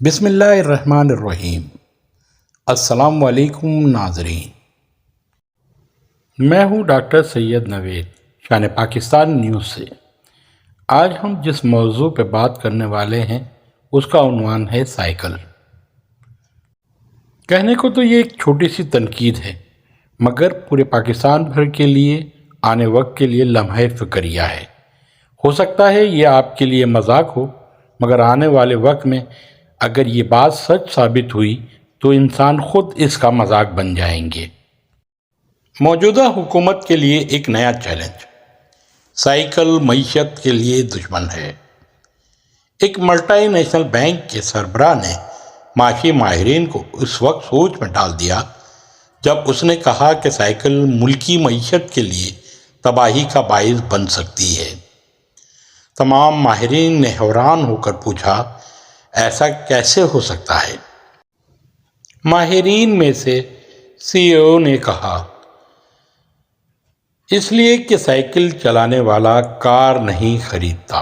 بسم اللہ الرحمن الرحیم۔ السلام علیکم ناظرین، میں ہوں ڈاکٹر سید نوید، شان پاکستان نیوز سے۔ آج ہم جس موضوع پہ بات کرنے والے ہیں اس کا عنوان ہے سائیکل۔ کہنے کو تو یہ ایک چھوٹی سی تنقید ہے، مگر پورے پاکستان بھر کے لیے آنے وقت کے لیے لمحہ فکریہ ہے۔ ہو سکتا ہے یہ آپ کے لیے مذاق ہو، مگر آنے والے وقت میں اگر یہ بات سچ ثابت ہوئی تو انسان خود اس کا مذاق بن جائیں گے۔ موجودہ حکومت کے لیے ایک نیا چیلنج، سائیکل معیشت کے لیے دشمن ہے۔ ایک ملٹی نیشنل بینک کے سربراہ نے معاشی ماہرین کو اس وقت سوچ میں ڈال دیا جب اس نے کہا کہ سائیکل ملکی معیشت کے لیے تباہی کا باعث بن سکتی ہے۔ تمام ماہرین نے حیران ہو کر پوچھا، ایسا کیسے ہو سکتا ہے؟ ماہرین میں سے سی ای او نے کہا، اس لیے کہ سائیکل چلانے والا کار نہیں خریدتا،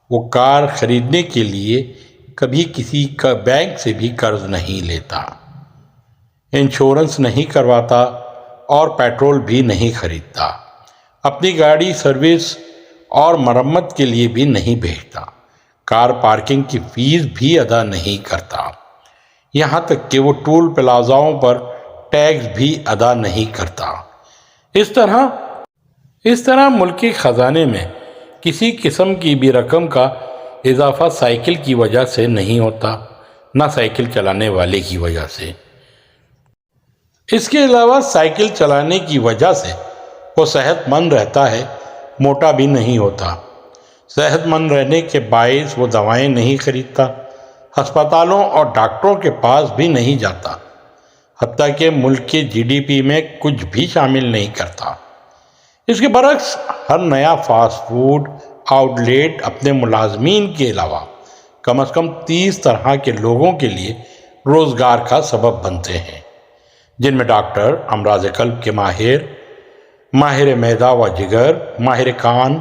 وہ کار خریدنے کے لیے کبھی کسی کا بینک سے بھی قرض نہیں لیتا، انشورنس نہیں کرواتا اور پیٹرول بھی نہیں خریدتا، اپنی گاڑی سروس اور مرمت کے لیے بھی نہیں بھیجتا، کار پارکنگ کی فیس بھی ادا نہیں کرتا، یہاں تک کہ وہ ٹول پلازاؤں پر ٹیکس بھی ادا نہیں کرتا۔ اس طرح ملکی خزانے میں کسی قسم کی بھی رقم کا اضافہ سائیکل کی وجہ سے نہیں ہوتا، نہ سائیکل چلانے والے کی وجہ سے۔ اس کے علاوہ سائیکل چلانے کی وجہ سے وہ صحت مند رہتا ہے، موٹا بھی نہیں ہوتا۔ صحت مند رہنے کے باعث وہ دوائیں نہیں خریدتا، ہسپتالوں اور ڈاکٹروں کے پاس بھی نہیں جاتا، حتیٰ کہ ملک کے جی ڈی پی میں کچھ بھی شامل نہیں کرتا۔ اس کے برعکس ہر نیا فاسٹ فوڈ آؤٹ لیٹ اپنے ملازمین کے علاوہ کم از کم 30 طرح کے لوگوں کے لیے روزگار کا سبب بنتے ہیں، جن میں ڈاکٹر، امراض قلب کے ماہر معدہ و جگر، ماہر کان،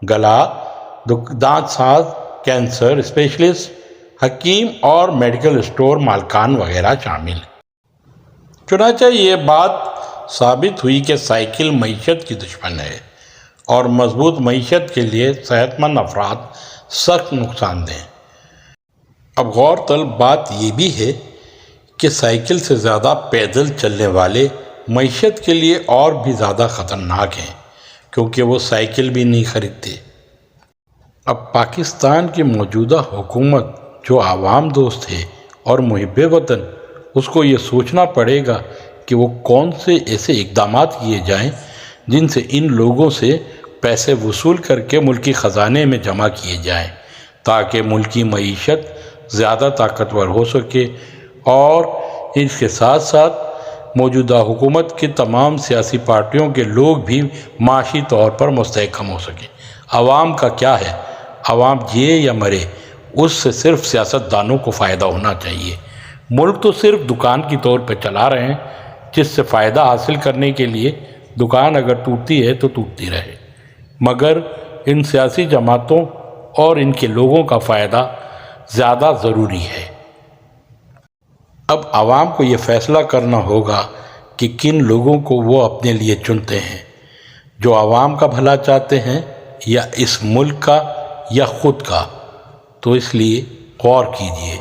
گلا، دانت ساز، کینسر اسپیشلسٹ، حکیم اور میڈیکل اسٹور مالکان وغیرہ شامل ہیں۔ چنانچہ یہ بات ثابت ہوئی کہ سائیکل معیشت کی دشمن ہے اور مضبوط معیشت کے لیے صحت مند افراد سخت نقصان دہ۔ اب غور طلب بات یہ بھی ہے کہ سائیکل سے زیادہ پیدل چلنے والے معیشت کے لیے اور بھی زیادہ خطرناک ہیں، کیونکہ وہ سائیکل بھی نہیں خریدتے۔ اب پاکستان کی موجودہ حکومت جو عوام دوست ہے اور محب وطن، اس کو یہ سوچنا پڑے گا کہ وہ کون سے ایسے اقدامات کیے جائیں جن سے ان لوگوں سے پیسے وصول کر کے ملکی خزانے میں جمع کیے جائیں، تاکہ ملکی معیشت زیادہ طاقتور ہو سکے اور اس کے ساتھ ساتھ موجودہ حکومت کی تمام سیاسی پارٹیوں کے لوگ بھی معاشی طور پر مستحکم ہو سکیں۔ عوام کا کیا ہے؟ عوام جیے یا مرے، اس سے صرف سیاست دانوں کو فائدہ ہونا چاہیے۔ ملک تو صرف دکان کی طور پہ چلا رہے ہیں، جس سے فائدہ حاصل کرنے کے لیے دکان اگر ٹوٹتی ہے تو ٹوٹتی رہے، مگر ان سیاسی جماعتوں اور ان کے لوگوں کا فائدہ زیادہ ضروری ہے۔ اب عوام کو یہ فیصلہ کرنا ہوگا کہ کن لوگوں کو وہ اپنے لیے چنتے ہیں، جو عوام کا بھلا چاہتے ہیں یا اس ملک کا یا خود کا۔ تو اس لیے غور کیجیے۔